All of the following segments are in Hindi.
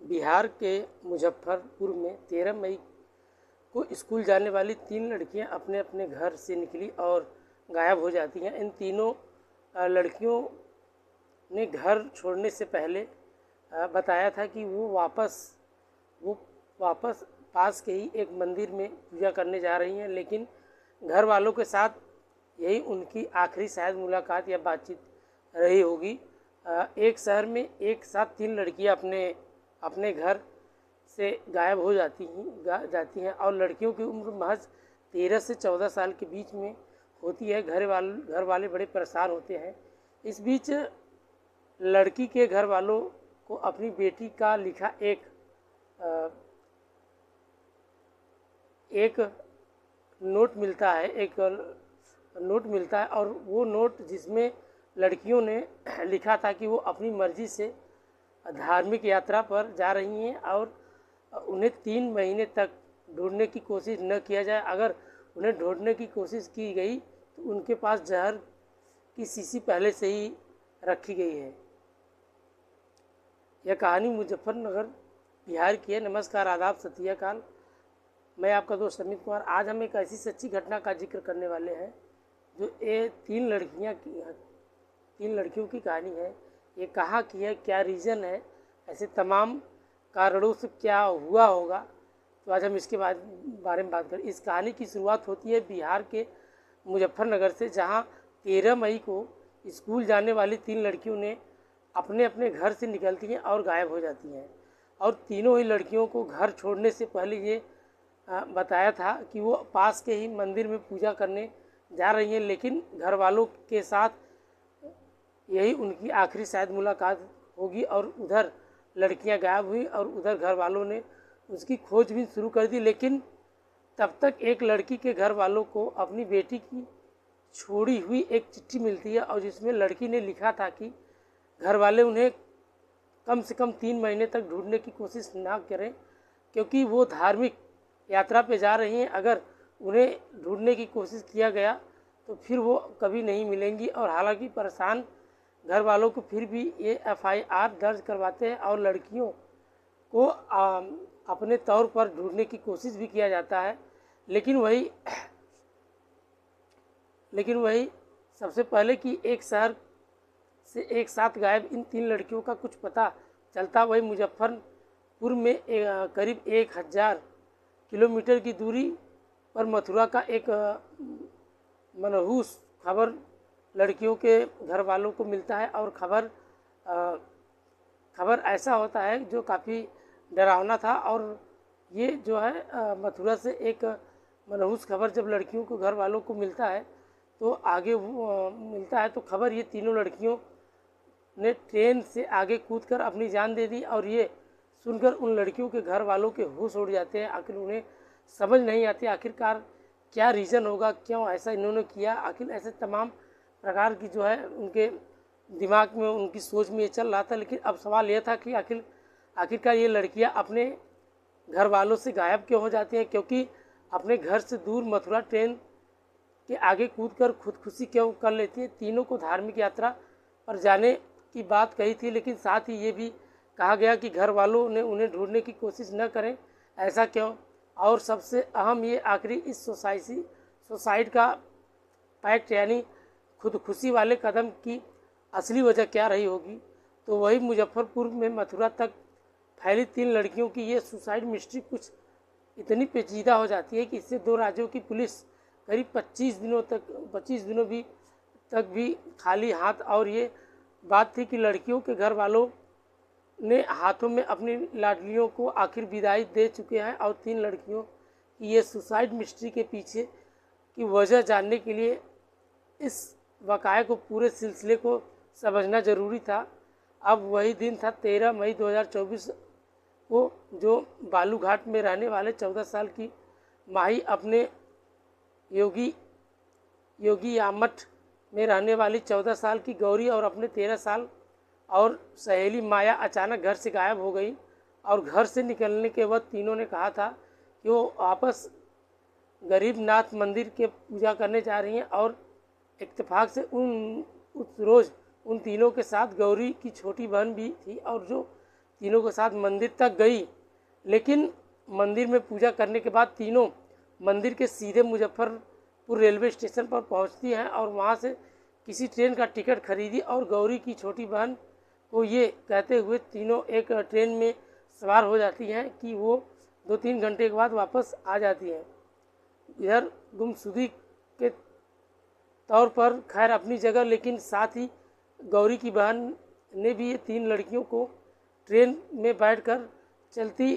बिहार के मुजफ्फरपुर में 13 मई को स्कूल जाने वाली 3 लड़कियां अपने अपने घर से निकली और गायब हो जाती हैं। इन तीनों लड़कियों ने घर छोड़ने से पहले बताया था कि वो वापस पास के ही एक मंदिर में पूजा करने जा रही हैं, लेकिन घर वालों के साथ यही उनकी आखिरी शायद मुलाकात या बातचीत रही होगी। एक शहर में एक साथ 3 लड़कियां अपने घर से गायब हो जाती हैं और लड़कियों की उम्र महज 13 से 14 साल के बीच में होती है। घर वाले बड़े परेशान होते हैं। इस बीच लड़की के घर वालों को अपनी बेटी का लिखा एक नोट मिलता है और वो नोट जिसमें लड़कियों ने लिखा था कि वो अपनी मर्जी से धार्मिक यात्रा पर जा रही हैं और उन्हें 3 महीने तक ढूंढने की कोशिश न किया जाए। अगर उन्हें ढूंढने की कोशिश की गई तो उनके पास जहर की शीशी पहले से ही रखी गई है। यह कहानी मुजफ्फरनगर बिहार की है। नमस्कार, आदाब, सत श्री अकाल। मैं आपका दोस्त अमित कुमार। आज हम एक ऐसी सच्ची घटना का जिक्र करने वाले हैं जो ये 3 लड़कियों की कहानी है। ये कहाँ की है, क्या रीज़न है, ऐसे तमाम कारणों से क्या हुआ होगा, तो आज हम इसके बारे में बात करें। इस कहानी की शुरुआत होती है बिहार के मुजफ्फरनगर से, जहाँ 13 मई को स्कूल जाने वाली 3 लड़कियों ने अपने अपने घर से निकलती हैं और गायब हो जाती हैं। और तीनों ही लड़कियों को घर छोड़ने से पहले ये बताया था कि वो पास के ही मंदिर में पूजा करने जा रही हैं, लेकिन घर वालों के साथ यही उनकी आखिरी शायद मुलाकात होगी। और उधर लड़कियां गायब हुई और उधर घर वालों ने उसकी खोजबीन शुरू कर दी। लेकिन तब तक एक लड़की के घर वालों को अपनी बेटी की छोड़ी हुई एक चिट्ठी मिलती है और जिसमें लड़की ने लिखा था कि घर वाले उन्हें कम से कम 3 महीने तक ढूंढने की कोशिश ना करें, क्योंकि वो धार्मिक यात्रा पे जा रही हैं। अगर उन्हें ढूंढने की कोशिश किया गया तो फिर वो कभी नहीं मिलेंगी। और हालांकि परेशान घर वालों को फिर भी ये FIR दर्ज करवाते हैं और लड़कियों को अपने तौर पर ढूंढने की कोशिश भी किया जाता है। लेकिन वही सबसे पहले कि एक शहर से एक साथ गायब इन 3 लड़कियों का कुछ पता चलता, वही मुजफ्फरपुर में करीब 1000 किलोमीटर की दूरी पर मथुरा का एक मनहूस खबर लड़कियों के घर वालों को मिलता है। और खबर ऐसा होता है जो काफ़ी डरावना था। और ये जो है मथुरा से एक मनहूस खबर जब लड़कियों को घर वालों को मिलता है तो आगे मिलता है तो खबर ये तीनों लड़कियों ने ट्रेन से आगे कूदकर अपनी जान दे दी। और ये सुनकर उन लड़कियों के घर वालों के होश उड़ जाते हैं। आखिर उन्हें समझ नहीं आती आखिरकार क्या रीज़न होगा, क्यों ऐसा इन्होंने किया। आखिर ऐसे तमाम प्रकार की जो है उनके दिमाग में, उनकी सोच में ये चल रहा था। लेकिन अब सवाल यह था कि आखिरकार ये लड़कियां अपने घर वालों से गायब क्यों हो जाती हैं, क्योंकि अपने घर से दूर मथुरा ट्रेन के आगे कूदकर खुदकुशी क्यों कर लेती हैं। तीनों को धार्मिक यात्रा पर जाने की बात कही थी, लेकिन साथ ही ये भी कहा गया कि घर वालों ने उन्हें ढूंढने की कोशिश न करें, ऐसा क्यों। और सबसे अहम ये आखिरी इस सुसाइड का पैक्ट यानी खुदकुशी वाले कदम की असली वजह क्या रही होगी। तो वही मुजफ्फरपुर में मथुरा तक फैली 3 लड़कियों की ये सुसाइड मिस्ट्री कुछ इतनी पेचीदा हो जाती है कि इससे 2 राज्यों की पुलिस करीब 25 दिनों तक भी खाली हाथ। और ये बात थी कि लड़कियों के घर वालों ने हाथों में अपनी लाडलियों को आखिर विदाई दे चुके हैं। और 3 लड़कियों की ये सुसाइड मिस्ट्री के पीछे की वजह जानने के लिए इस वाक़ये को, पूरे सिलसिले को समझना ज़रूरी था। अब वही दिन था 13 मई 2024 को, जो बालूघाट में रहने वाले 14 साल की माही अपने योगियामठ में रहने वाली 14 साल की गौरी और अपने 13 साल और सहेली माया अचानक घर से गायब हो गई। और घर से निकलने के बाद तीनों ने कहा था कि वो वापस गरीबनाथ मंदिर के पूजा करने जा रही हैं। और इत्तेफाक से उस रोज़ उन तीनों के साथ गौरी की छोटी बहन भी थी। और जो तीनों के साथ मंदिर तक गई, लेकिन मंदिर में पूजा करने के बाद तीनों मंदिर के सीधे मुजफ्फरपुर रेलवे स्टेशन पर पहुंचती हैं और वहां से किसी ट्रेन का टिकट खरीदी और गौरी की छोटी बहन को ये कहते हुए तीनों एक ट्रेन में सवार हो जाती हैं कि वो 2-3 घंटे के बाद वापस आ जाती हैं। इधर गुमशुदगी के तौर पर खैर अपनी जगह, लेकिन साथ ही गौरी की बहन ने भी ये 3 लड़कियों को ट्रेन में बैठकर चलती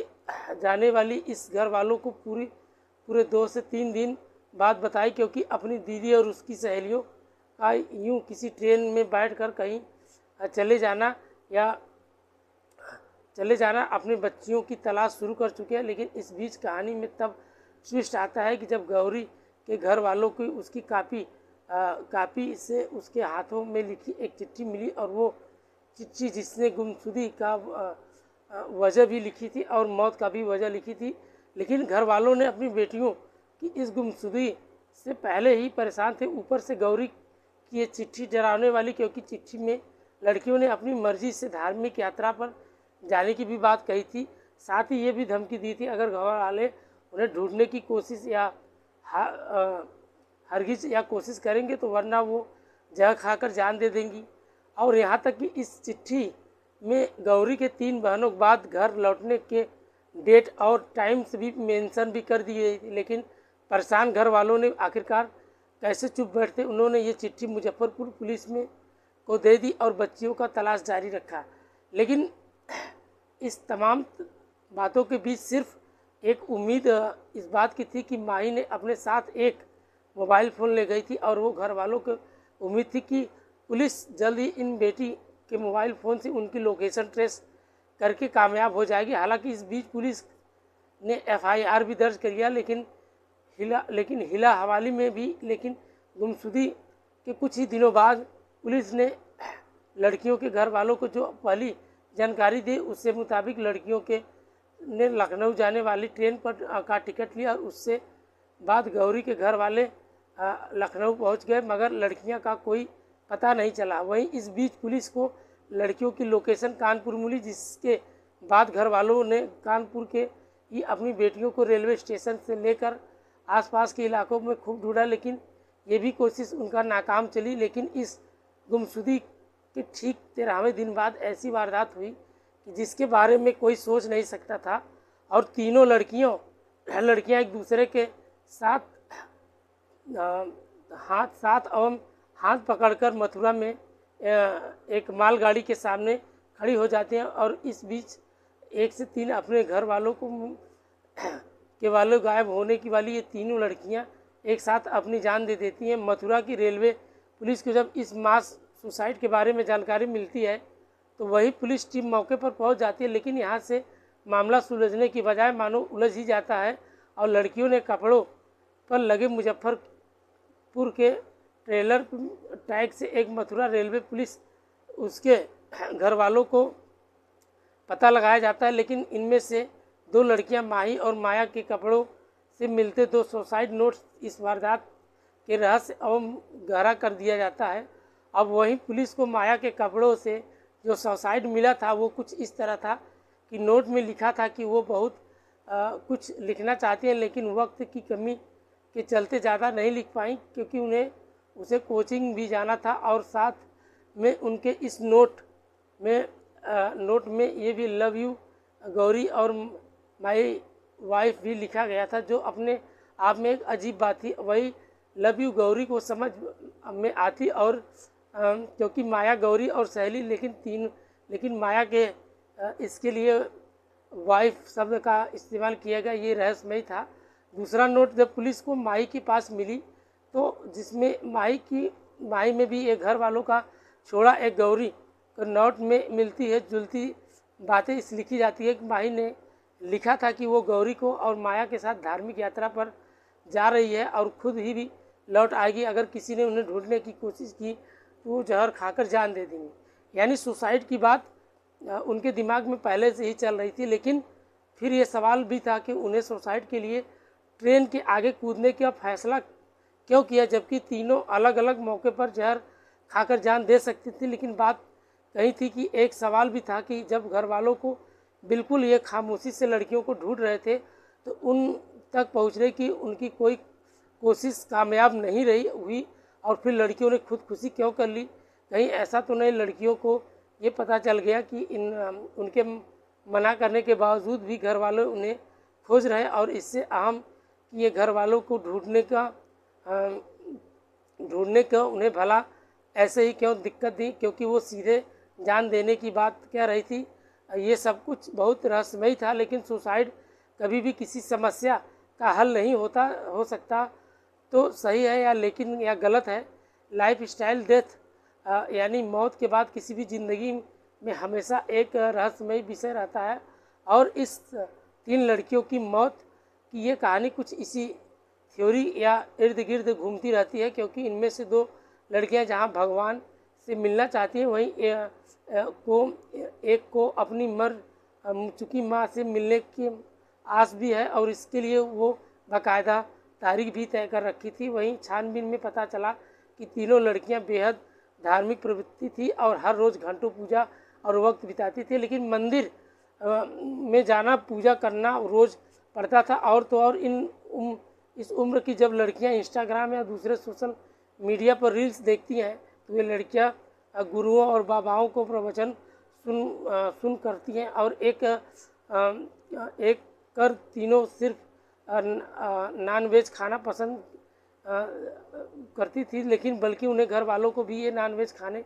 जाने वाली इस घर वालों को पूरे 2 से 3 दिन बाद बताई, क्योंकि अपनी दीदी और उसकी सहेलियों का यूँ किसी ट्रेन में बैठकर कहीं चले जाना अपने बच्चियों की तलाश शुरू कर चुके हैं। लेकिन इस बीच कहानी में तब ट्विस्ट आता है कि जब गौरी के घर वालों को उसकी कापी से उसके हाथों में लिखी एक चिट्ठी मिली, और वो चिट्ठी जिसने गुमशुदगी का वजह भी लिखी थी और मौत का भी वजह लिखी थी। लेकिन घर वालों ने अपनी बेटियों की इस गुमशुदगी से पहले ही परेशान थे। ऊपर से गौरी की ये चिट्ठी डरावने वाली, क्योंकि चिट्ठी में लड़कियों ने अपनी मर्जी से धार्मिक यात्रा पर जाने की भी बात कही थी। साथ ही ये भी धमकी दी थी अगर घर वाले उन्हें ढूंढने की कोशिश या हरगिज या कोशिश करेंगे तो वरना वो जहर खाकर जान दे देंगी। और यहाँ तक कि इस चिट्ठी में गौरी के 3 बहनों के बाद घर लौटने के डेट और टाइम्स भी मेंशन भी कर दिए। लेकिन परेशान घर वालों ने आखिरकार कैसे चुप बैठते, उन्होंने ये चिट्ठी मुजफ्फरपुर पुलिस में को दे दी और बच्चियों का तलाश जारी रखा। लेकिन इस तमाम बातों के बीच सिर्फ एक उम्मीद इस बात की थी कि माही ने अपने साथ एक मोबाइल फ़ोन ले गई थी और वो घर वालों को उम्मीद थी कि पुलिस जल्द ही इन बेटी के मोबाइल फ़ोन से उनकी लोकेशन ट्रेस करके कामयाब हो जाएगी। हालांकि इस बीच पुलिस ने FIR भी दर्ज कर लिया, लेकिन हिला हवाली में भी। लेकिन गुमशुदगी के कुछ ही दिनों बाद पुलिस ने लड़कियों के घर वालों को जो पहली जानकारी दी, उससे मुताबिक लड़कियों के ने लखनऊ जाने वाली ट्रेन पर का टिकट लिया और उससे बाद गौरी के घर वाले लखनऊ पहुंच गए, मगर लड़कियां का कोई पता नहीं चला। वहीं इस बीच पुलिस को लड़कियों की लोकेशन कानपुर मिली, जिसके बाद घर वालों ने कानपुर के ही अपनी बेटियों को रेलवे स्टेशन से लेकर आसपास के इलाकों में खूब ढूंढा, लेकिन ये भी कोशिश उनका नाकाम चली। लेकिन इस गुमशुदगी के ठीक 13वें दिन बाद ऐसी वारदात हुई कि जिसके बारे में कोई सोच नहीं सकता था, और तीनों लड़कियां एक दूसरे के साथ हाथ पकड़कर मथुरा में एक मालगाड़ी के सामने खड़ी हो जाती हैं। और इस बीच 1 से 3 अपने घर वालों के गायब होने की वाली ये तीनों लड़कियां एक साथ अपनी जान दे देती हैं। मथुरा की रेलवे पुलिस को जब इस मास सुसाइड के बारे में जानकारी मिलती है तो वही पुलिस टीम मौके पर पहुंच जाती है, लेकिन यहाँ से मामला सुलझने की बजाय मानो उलझ ही जाता है और लड़कियों ने कपड़ों पर लगे मुजफ्फरपुर के ट्रेलर टैग से एक मथुरा रेलवे पुलिस उसके घर वालों को पता लगाया जाता है। लेकिन इनमें से 2 लड़कियां माही और माया के कपड़ों से मिलते 2 सुसाइड नोट्स इस वारदात के रहस्य एवं गहरा कर दिया जाता है। अब वहीं पुलिस को माया के कपड़ों से जो सुसाइड मिला था वो कुछ इस तरह था कि नोट में लिखा था कि वो बहुत कुछ लिखना चाहती हैं, लेकिन वक्त की कमी के चलते ज़्यादा नहीं लिख पाई, क्योंकि उसे कोचिंग भी जाना था। और साथ में उनके इस नोट में ये भी लव यू गौरी और माई वाइफ भी लिखा गया था, जो अपने आप में एक अजीब बात थी। वही लव यू गौरी को समझ में आती, और क्योंकि माया गौरी और सहेली, लेकिन माया के इसके लिए वाइफ शब्द का इस्तेमाल किया गया, ये रहस्यमय था। दूसरा नोट जब पुलिस को माही के पास मिली तो जिसमें माही में भी एक घर वालों का छोड़ा एक गौरी को नोट में मिलती है जुलती बातें इस लिखी जाती है कि माही ने लिखा था कि वो गौरी को और माया के साथ धार्मिक यात्रा पर जा रही है और खुद ही भी लौट आएगी। अगर किसी ने उन्हें ढूंढने की कोशिश की तो वो जहर खाकर जान दे देंगे। यानी सुसाइड की बात उनके दिमाग में पहले से ही चल रही थी। लेकिन फिर ये सवाल भी था कि उन्हें सुसाइड के लिए ट्रेन के आगे कूदने का फैसला क्यों किया, जबकि तीनों अलग अलग मौके पर जहर खाकर जान दे सकती थी। लेकिन बात कही थी कि एक सवाल भी था कि जब घर वालों को बिल्कुल ये खामोशी से लड़कियों को ढूंढ रहे थे, तो उन तक पहुँचने की उनकी कोई कोशिश कामयाब नहीं रही हुई और फिर लड़कियों ने खुदकुशी क्यों कर ली। कहीं ऐसा तो नहीं लड़कियों को ये पता चल गया कि उनके मना करने के बावजूद भी घर वाले उन्हें खोज रहे, और इससे अहम कि ये घर वालों को ढूंढने का उन्हें भला ऐसे ही क्यों दिक्कत दी, क्योंकि वो सीधे जान देने की बात कह रही थी। ये सब कुछ बहुत रहस्यमय था, लेकिन सुसाइड कभी भी किसी समस्या का हल नहीं हो सकता। तो सही है या लेकिन या गलत है। लाइफ स्टाइल डेथ यानी मौत के बाद किसी भी ज़िंदगी में हमेशा एक रहस्यमय विषय रहता है, और इस 3 लड़कियों की मौत की ये कहानी कुछ इसी थ्योरी या इर्द गिर्द घूमती रहती है, क्योंकि इनमें से 2 लड़कियां जहां भगवान से मिलना चाहती हैं, वहीं एक को अपनी मर चुकी माँ से मिलने की आस भी है, और इसके लिए वो बाकायदा तारीख भी तय कर रखी थी। वहीं छानबीन में पता चला कि तीनों लड़कियां बेहद धार्मिक प्रवृत्ति थी और हर रोज़ घंटों पूजा और वक्त बिताती थी, लेकिन मंदिर में जाना, पूजा करना रोज़ पड़ता था। और तो और इस उम्र की जब लड़कियां इंस्टाग्राम या दूसरे सोशल मीडिया पर रील्स देखती हैं, तो ये लड़कियां गुरुओं और बाबाओं को प्रवचन सुन करती हैं, और एक कर तीनों सिर्फ नॉन वेज खाना पसंद करती थी, लेकिन बल्कि उन्हें घर वालों को भी ये नॉन वेज खाने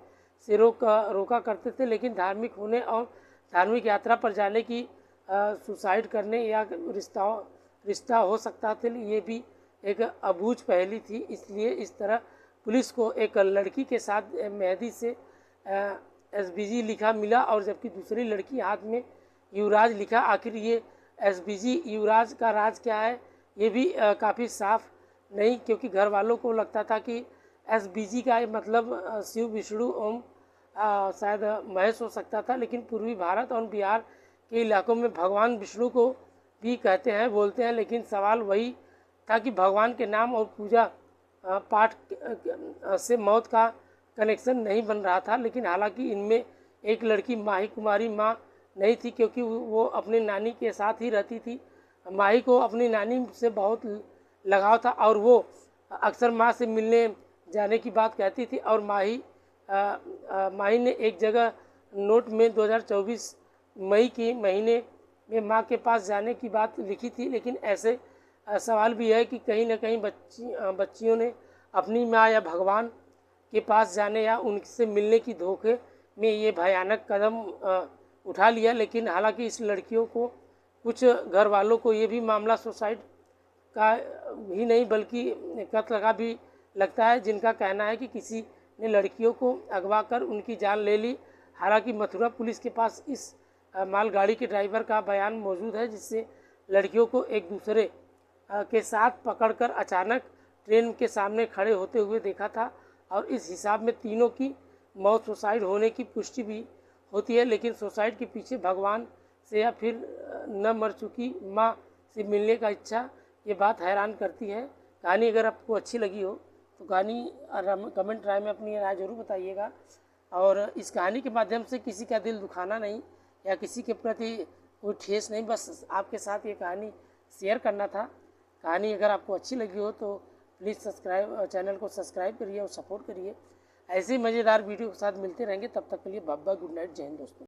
से रोका करते थे। लेकिन धार्मिक होने और धार्मिक यात्रा पर जाने की सुसाइड करने या रिश्ता हो सकता था, ये भी एक अबूझ पहेली थी। इसलिए इस तरह पुलिस को एक लड़की के साथ मेहंदी से SBG लिखा मिला, और जबकि दूसरी लड़की हाथ में युवराज लिखा। आखिर ये SBG युवराज का राज क्या है, ये भी काफ़ी साफ नहीं, क्योंकि घर वालों को लगता था कि SBG का मतलब शिव विष्णु ओम शायद महेश हो सकता था, लेकिन पूर्वी भारत और बिहार के इलाकों में भगवान विष्णु को भी कहते हैं, बोलते हैं। लेकिन सवाल वही था कि भगवान के नाम और पूजा पाठ से मौत का कनेक्शन नहीं बन रहा था। लेकिन हालांकि इनमें एक लड़की माही कुमारी माँ नहीं थी, क्योंकि वो अपनी नानी के साथ ही रहती थी। माही को अपनी नानी से बहुत लगाव था, और वो अक्सर माँ से मिलने जाने की बात कहती थी। और माही ने एक जगह नोट में 2024 मई के महीने में माँ के पास जाने की बात लिखी थी। लेकिन ऐसे सवाल भी है कि कहीं ना कहीं बच्चियों ने अपनी माँ या भगवान के पास जाने या उनसे मिलने की धोखे में ये भयानक कदम उठा लिया। लेकिन हालांकि इस लड़कियों को कुछ घर वालों को ये भी मामला सुसाइड का ही नहीं बल्कि कत्ल का भी लगता है, जिनका कहना है कि किसी ने लड़कियों को अगवा कर उनकी जान ले ली। हालांकि मथुरा पुलिस के पास इस मालगाड़ी के ड्राइवर का बयान मौजूद है, जिससे लड़कियों को एक दूसरे के साथ पकड़कर अचानक ट्रेन के सामने खड़े होते हुए देखा था, और इस हिसाब में तीनों की मौत सुसाइड होने की पुष्टि भी होती है। लेकिन सुसाइड के पीछे भगवान से या फिर न मर चुकी माँ से मिलने का इच्छा, ये बात हैरान करती है। कहानी अगर आपको अच्छी लगी हो तो कहानी कमेंट राय में अपनी राय जरूर बताइएगा, और इस कहानी के माध्यम से किसी का दिल दुखाना नहीं या किसी के प्रति कोई ठेस नहीं, बस आपके साथ ये कहानी शेयर करना था। कहानी अगर आपको अच्छी लगी हो तो प्लीज़ चैनल को सब्सक्राइब करिए और सपोर्ट करिए। ऐसे ही मज़ेदार वीडियो के साथ मिलते रहेंगे, तब तक के लिए बाय बाय, गुड नाइट, जय हिंद दोस्तों।